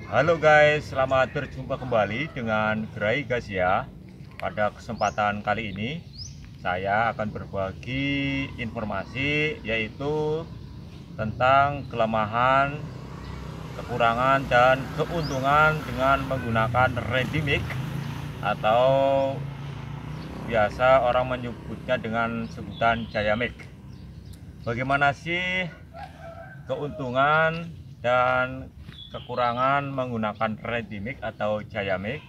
Halo guys, selamat berjumpa kembali dengan Gerai Gas ya. Pada kesempatan kali ini saya akan berbagi informasi yaitu tentang kelemahan, kekurangan dan keuntungan dengan menggunakan ready mix atau biasa orang menyebutnya dengan sebutan Jayamix. Bagaimana sih keuntungan dan kekurangan menggunakan ready mix atau Jayamix?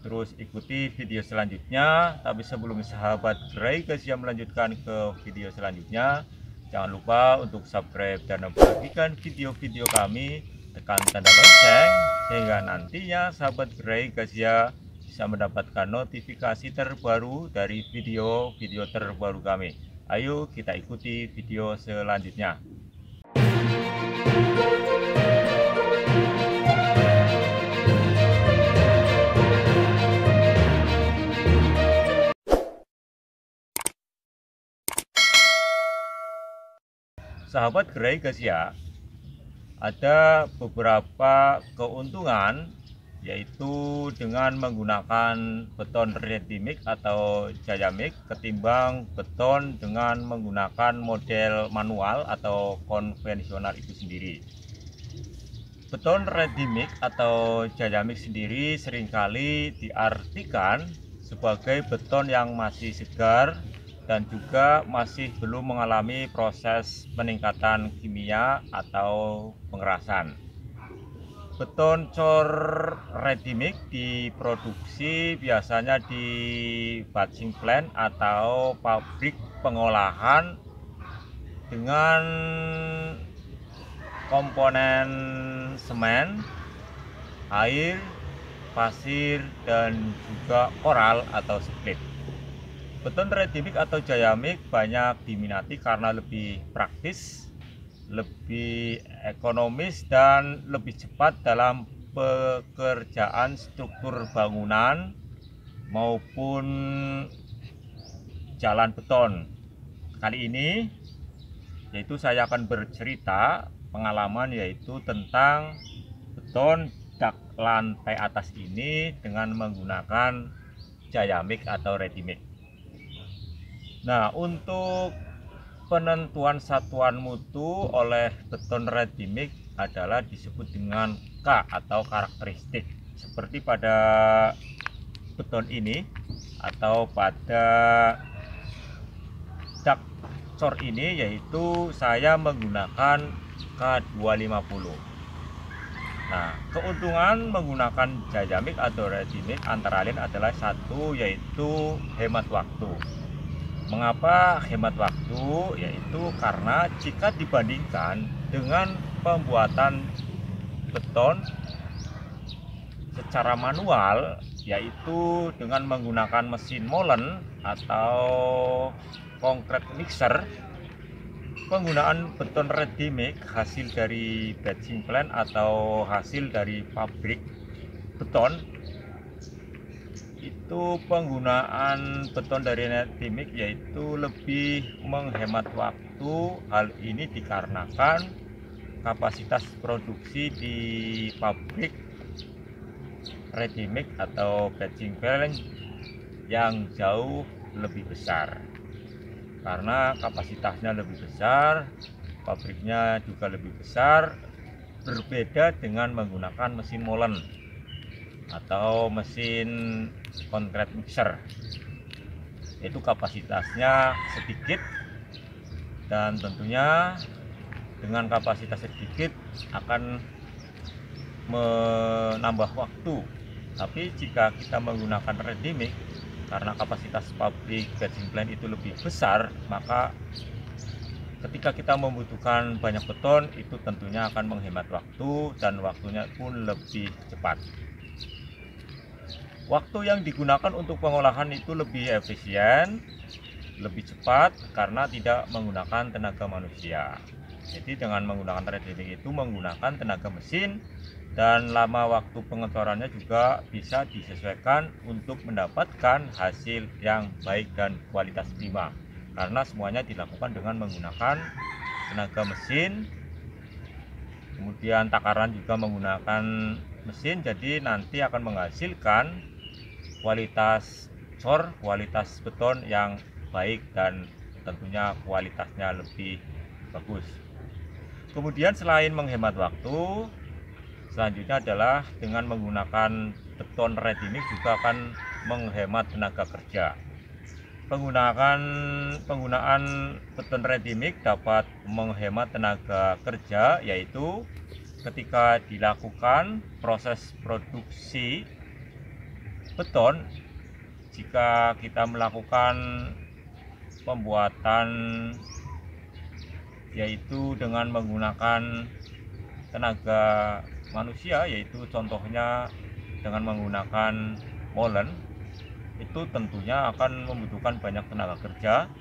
Terus ikuti video selanjutnya. Tapi sebelum sahabat Gerai Gas yang melanjutkan ke video selanjutnya, jangan lupa untuk subscribe dan membagikan video-video kami, tekan tanda lonceng sehingga nantinya sahabat Gerai Gas ya bisa mendapatkan notifikasi terbaru dari video-video terbaru kami. Ayo kita ikuti video selanjutnya. Sahabat Gerai Gas ya, ada beberapa keuntungan yaitu dengan menggunakan beton ready mix atau Jayamix ketimbang beton dengan menggunakan model manual atau konvensional itu sendiri. Beton ready mix atau Jayamix sendiri seringkali diartikan sebagai beton yang masih segar dan juga masih belum mengalami proses peningkatan kimia atau pengerasan. Beton cor ready mix diproduksi biasanya di batching plant atau pabrik pengolahan dengan komponen semen, air, pasir, dan juga koral atau split. Beton ready mix atau Jayamix banyak diminati karena lebih praktis, lebih ekonomis, dan lebih cepat dalam pekerjaan struktur bangunan maupun jalan beton. Kali ini yaitu saya akan bercerita pengalaman yaitu tentang beton dak lantai atas ini dengan menggunakan Jayamix atau ready mix. Nah, untuk penentuan satuan mutu oleh beton ready mix adalah disebut dengan K atau karakteristik. Seperti pada beton ini atau pada dak cor ini, yaitu saya menggunakan K250. Nah, keuntungan menggunakan Jayamix atau ready mix antara lain adalah satu, yaitu hemat waktu. Mengapa hemat waktu? Yaitu karena jika dibandingkan dengan pembuatan beton secara manual, yaitu dengan menggunakan mesin molen atau concrete mixer, penggunaan beton ready mix hasil dari batching plant atau hasil dari pabrik beton itu penggunaan beton dari ready mix yaitu lebih menghemat waktu. Hal ini dikarenakan kapasitas produksi di pabrik ready mix atau batching plant yang jauh lebih besar. Karena kapasitasnya lebih besar, pabriknya juga lebih besar, berbeda dengan menggunakan mesin molen atau mesin concrete mixer. Itu kapasitasnya sedikit dan tentunya dengan kapasitas sedikit akan menambah waktu. Tapi jika kita menggunakan ready mix, karena kapasitas pabrik batching plant itu lebih besar, maka ketika kita membutuhkan banyak beton itu tentunya akan menghemat waktu dan waktunya pun lebih cepat. Waktu yang digunakan untuk pengolahan itu lebih efisien, lebih cepat karena tidak menggunakan tenaga manusia. Jadi dengan menggunakan ready mix itu menggunakan tenaga mesin, dan lama waktu pengecorannya juga bisa disesuaikan untuk mendapatkan hasil yang baik dan kualitas prima, karena semuanya dilakukan dengan menggunakan tenaga mesin. Kemudian takaran juga menggunakan mesin, jadi nanti akan menghasilkan kualitas kualitas beton yang baik dan tentunya kualitasnya lebih bagus. Kemudian selain menghemat waktu, selanjutnya adalah dengan menggunakan beton ready mix juga akan menghemat tenaga kerja. Penggunaan beton ready mix dapat menghemat tenaga kerja, yaitu ketika dilakukan proses produksi beton. Jika kita melakukan pembuatan yaitu dengan menggunakan tenaga manusia, yaitu contohnya dengan menggunakan molen, itu tentunya akan membutuhkan banyak tenaga kerja,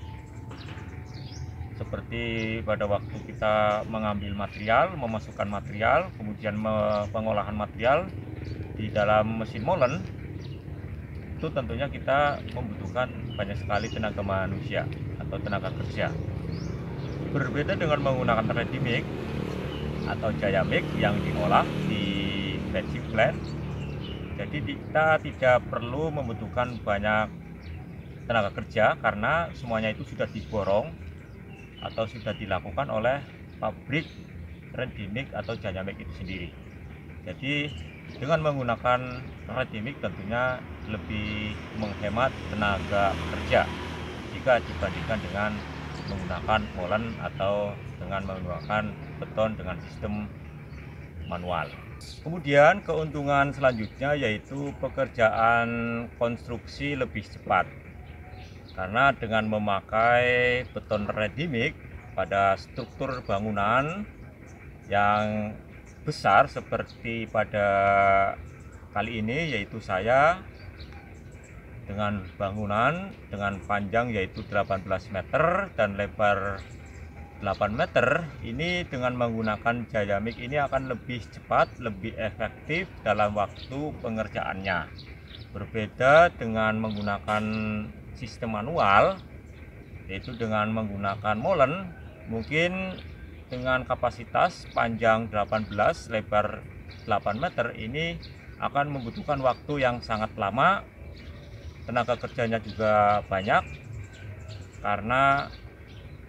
seperti pada waktu kita mengambil material, memasukkan material, kemudian pengolahan material di dalam mesin molen. Itu tentunya kita membutuhkan banyak sekali tenaga manusia atau tenaga kerja. Berbeda dengan menggunakan ready mix atau jaya mix yang diolah di batching plant, jadi kita tidak perlu membutuhkan banyak tenaga kerja karena semuanya itu sudah diborong atau sudah dilakukan oleh pabrik ready mix atau jaya mix itu sendiri. Jadi dengan menggunakan ready mix tentunya lebih menghemat tenaga kerja jika dibandingkan dengan menggunakan molen atau dengan menggunakan beton dengan sistem manual. Kemudian keuntungan selanjutnya yaitu pekerjaan konstruksi lebih cepat, karena dengan memakai beton ready mix pada struktur bangunan yang besar seperti pada kali ini, yaitu saya dengan bangunan dengan panjang yaitu 18 meter dan lebar 8 meter, ini dengan menggunakan jaya mix ini akan lebih cepat, lebih efektif dalam waktu pengerjaannya. Berbeda dengan menggunakan sistem manual, yaitu dengan menggunakan molen, mungkin dengan kapasitas panjang 18 lebar 8 meter ini akan membutuhkan waktu yang sangat lama, tenaga kerjanya juga banyak karena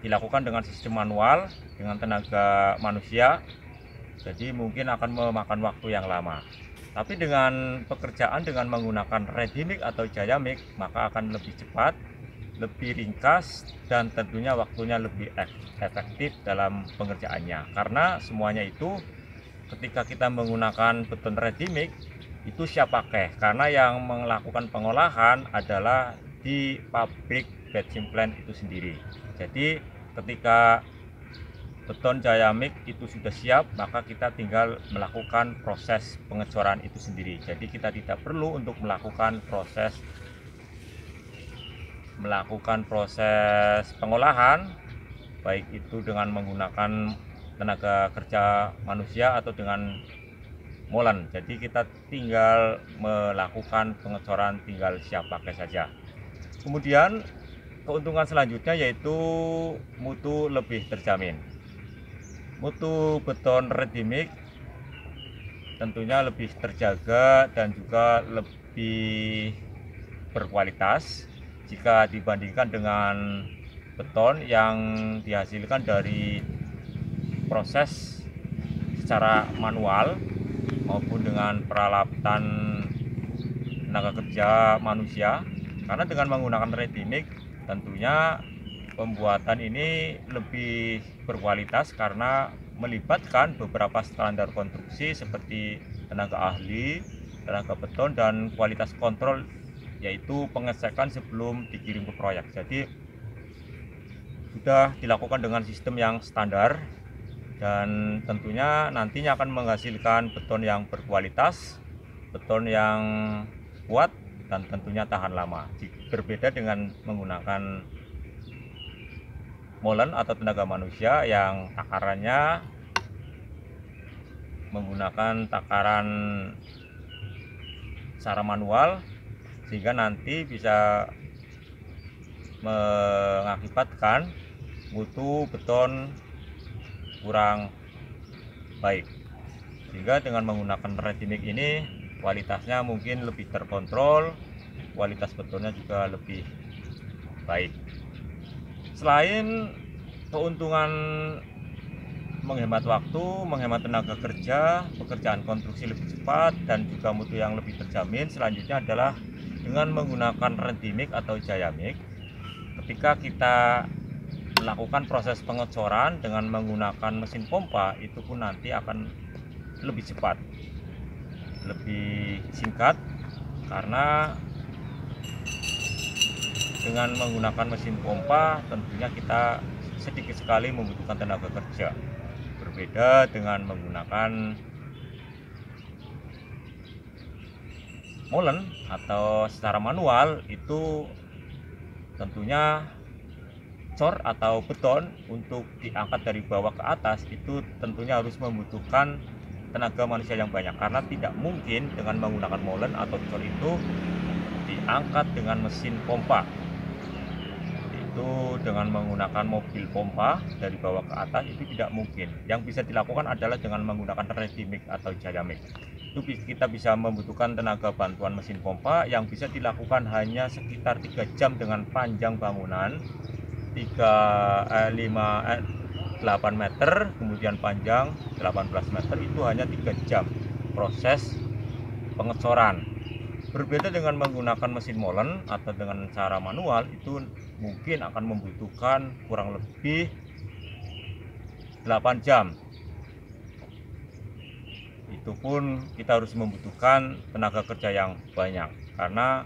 dilakukan dengan sistem manual dengan tenaga manusia, jadi mungkin akan memakan waktu yang lama. Tapi dengan pekerjaan dengan menggunakan ready mix atau jaya mix, maka akan lebih cepat, lebih ringkas, dan tentunya waktunya lebih efektif dalam pengerjaannya, karena semuanya itu ketika kita menggunakan beton ready mix itu siap pakai, karena yang melakukan pengolahan adalah di pabrik batching plant itu sendiri. Jadi ketika beton jaya mix itu sudah siap, maka kita tinggal melakukan proses pengecoran itu sendiri. Jadi kita tidak perlu untuk melakukan proses pengolahan, baik itu dengan menggunakan tenaga kerja manusia atau dengan molen. Jadi kita tinggal melakukan pengecoran, tinggal siap pakai saja. Kemudian keuntungan selanjutnya yaitu mutu lebih terjamin. Mutu beton ready mix tentunya lebih terjaga dan juga lebih berkualitas jika dibandingkan dengan beton yang dihasilkan dari proses secara manual maupun dengan peralatan tenaga kerja manusia. Karena dengan menggunakan ready mix tentunya pembuatan ini lebih berkualitas karena melibatkan beberapa standar konstruksi seperti tenaga ahli, tenaga beton, dan kualitas kontrol, yaitu pengecekan sebelum dikirim ke proyek. Jadi sudah dilakukan dengan sistem yang standar dan tentunya nantinya akan menghasilkan beton yang berkualitas, beton yang kuat, dan tentunya tahan lama. Berbeda dengan menggunakan molen atau tenaga manusia yang takarannya menggunakan takaran secara manual, sehingga nanti bisa mengakibatkan mutu beton kurang baik. sehingga dengan menggunakan ready mix ini kualitasnya mungkin lebih terkontrol, kualitas betonnya juga lebih baik. Selain keuntungan menghemat waktu, menghemat tenaga kerja, pekerjaan konstruksi lebih cepat, dan juga mutu yang lebih terjamin, selanjutnya adalah dengan menggunakan ready mix atau jaya mix. Ketika kita melakukan proses pengecoran dengan menggunakan mesin pompa, itu pun nanti akan lebih cepat, lebih singkat, karena dengan menggunakan mesin pompa tentunya kita sedikit sekali membutuhkan tenaga kerja, berbeda dengan menggunakan molen atau secara manual. Itu tentunya cor atau beton untuk diangkat dari bawah ke atas itu tentunya harus membutuhkan tenaga manusia yang banyak, karena tidak mungkin dengan menggunakan molen atau cor itu diangkat dengan mesin pompa. Itu dengan menggunakan mobil pompa dari bawah ke atas itu tidak mungkin. Yang bisa dilakukan adalah dengan menggunakan ready mix atau jaya mix. Itu kita bisa membutuhkan tenaga bantuan mesin pompa yang bisa dilakukan hanya sekitar 3 jam dengan panjang bangunan 8 meter, kemudian panjang 18 meter, itu hanya 3 jam proses pengecoran. Berbeda dengan menggunakan mesin molen atau dengan cara manual, itu mungkin akan membutuhkan kurang lebih 8 jam. Itu pun kita harus membutuhkan tenaga kerja yang banyak, karena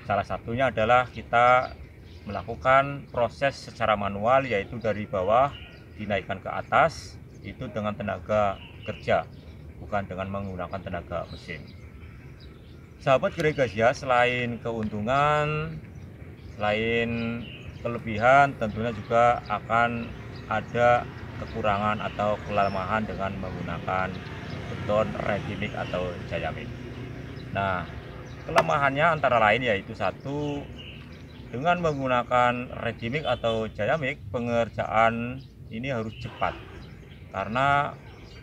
salah satunya adalah kita melakukan proses secara manual, yaitu dari bawah dinaikkan ke atas, itu dengan tenaga kerja, bukan dengan menggunakan tenaga mesin. Sahabat Gregasia, selain keuntungan, selain kelebihan, tentunya juga akan ada kekurangan atau kelemahan dengan menggunakan beton ready mix atau jaya mix. Nah, kelemahannya antara lain yaitu satu, dengan menggunakan ready mix atau jaya mix, pengerjaan ini harus cepat, karena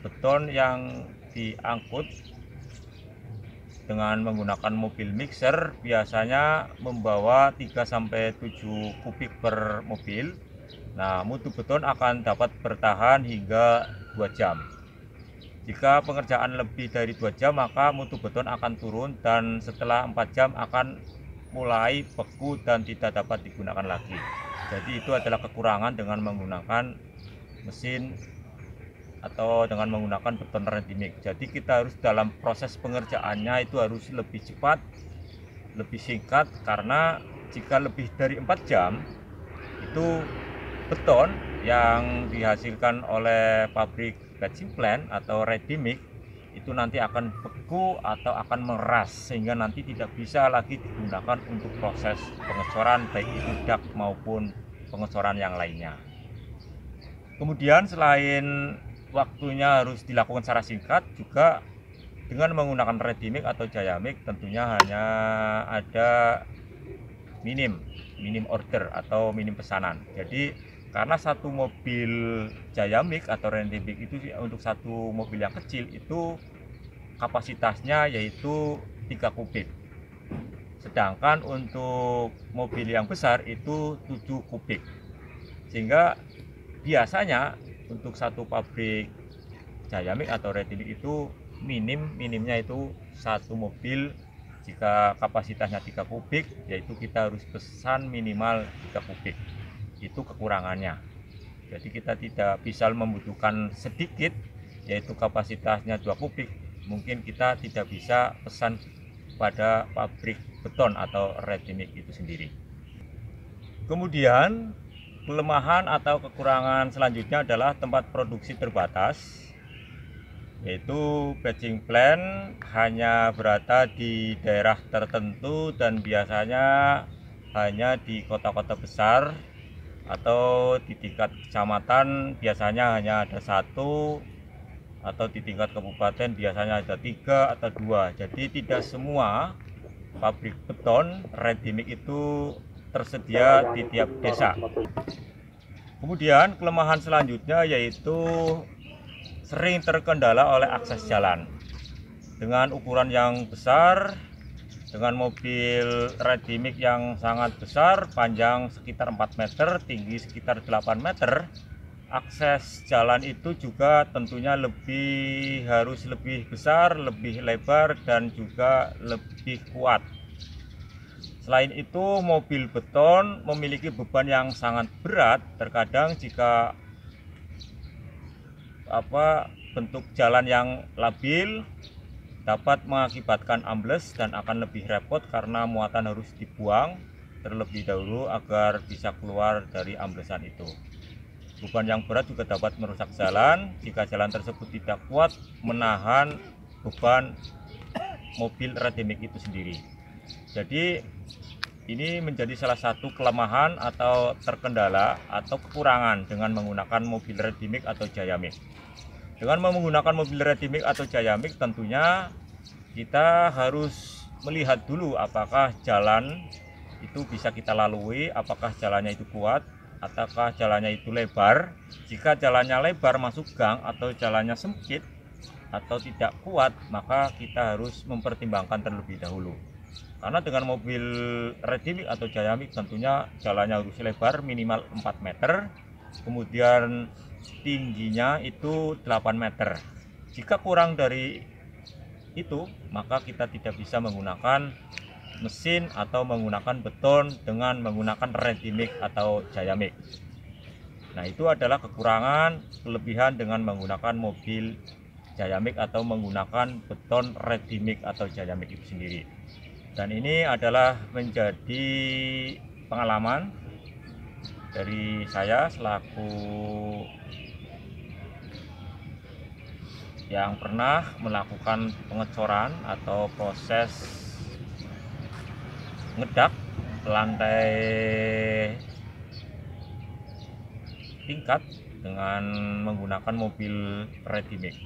beton yang diangkut dengan menggunakan mobil mixer biasanya membawa 3-7 kubik per mobil. Nah, mutu beton akan dapat bertahan hingga 2 jam. Jika pengerjaan lebih dari 2 jam, maka mutu beton akan turun dan setelah 4 jam akan mulai beku dan tidak dapat digunakan lagi. Jadi itu adalah kekurangan dengan menggunakan mesin atau dengan menggunakan beton ready mix. Jadi kita harus dalam proses pengerjaannya itu harus lebih cepat, lebih singkat, karena jika lebih dari 4 jam itu beton yang dihasilkan oleh pabrik batching plant atau ready mix itu nanti akan beku atau akan meras, sehingga nanti tidak bisa lagi digunakan untuk proses pengecoran, baik itu dak maupun pengecoran yang lainnya. Kemudian selain waktunya harus dilakukan secara singkat, juga dengan menggunakan ready mix atau jaya mix tentunya hanya ada minim order atau minim pesanan. Jadi karena satu mobil jaya mix atau ready mix itu untuk satu mobil yang kecil itu kapasitasnya yaitu 3 kubik, sedangkan untuk mobil yang besar itu 7 kubik, sehingga biasanya untuk satu pabrik jaya mix atau ready mix itu minimnya itu satu mobil, jika kapasitasnya 3 kubik, yaitu kita harus pesan minimal 3 kubik. Itu kekurangannya. Jadi kita tidak bisa membutuhkan sedikit, yaitu kapasitasnya 2 kubik, mungkin kita tidak bisa pesan pada pabrik beton atau ready mix itu sendiri. Kemudian kelemahan atau kekurangan selanjutnya adalah tempat produksi terbatas, yaitu batching plant hanya berada di daerah tertentu dan biasanya hanya di kota-kota besar, atau di tingkat kecamatan biasanya hanya ada 1, atau di tingkat kabupaten biasanya ada 3 atau 2. Jadi tidak semua pabrik beton ready mix itu tersedia di tiap desa. Kemudian kelemahan selanjutnya yaitu sering terkendala oleh akses jalan. Dengan ukuran yang besar, dengan mobil ready mix yang sangat besar, panjang sekitar 4 meter, tinggi sekitar 8 meter, akses jalan itu juga tentunya harus lebih besar, lebih lebar, dan juga lebih kuat. Selain itu, mobil beton memiliki beban yang sangat berat. Terkadang jika bentuk jalan yang labil dapat mengakibatkan ambles dan akan lebih repot karena muatan harus dibuang terlebih dahulu agar bisa keluar dari amblesan itu. Beban yang berat juga dapat merusak jalan jika jalan tersebut tidak kuat menahan beban mobil ready mix itu sendiri. Jadi ini menjadi salah satu kelemahan atau terkendala atau kekurangan dengan menggunakan mobil ready mix atau Jaya Mix. Dengan menggunakan mobil ready mix atau Jaya Mix, tentunya kita harus melihat dulu apakah jalan itu bisa kita lalui, apakah jalannya itu kuat, ataukah jalannya itu lebar. Jika jalannya lebar masuk gang atau jalannya sempit atau tidak kuat, maka kita harus mempertimbangkan terlebih dahulu. Karena dengan mobil ready mix atau Jaya Mix tentunya jalannya harus lebar minimal 4 meter, kemudian tingginya itu 8 meter. Jika kurang dari itu, maka kita tidak bisa menggunakan mesin atau menggunakan beton dengan menggunakan ready mix atau Jaya Mix. Nah, itu adalah kekurangan, kelebihan dengan menggunakan mobil Jaya Mix atau menggunakan beton ready mix atau Jaya Mix itu sendiri. Dan ini adalah menjadi pengalaman dari saya selaku yang pernah melakukan pengecoran atau proses ngedak lantai tingkat dengan menggunakan mobil ready mix.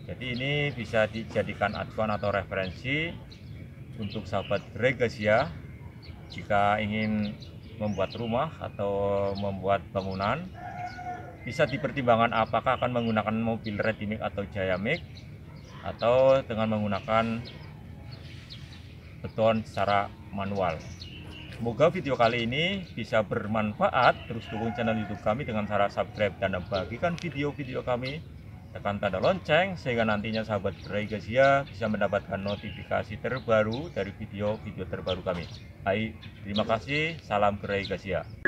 Jadi ini bisa dijadikan acuan atau referensi untuk sahabat Gregasia jika ingin membuat rumah atau membuat bangunan. Bisa dipertimbangkan apakah akan menggunakan mobil ready mix atau Jaya Mix atau dengan menggunakan beton secara manual. Semoga video kali ini bisa bermanfaat. Terus dukung channel YouTube kami dengan cara subscribe dan bagikan video-video kami. Tekan tanda lonceng sehingga nantinya sahabat Gregasia bisa mendapatkan notifikasi terbaru dari video-video terbaru kami. Hai, terima kasih. Salam Gregasia.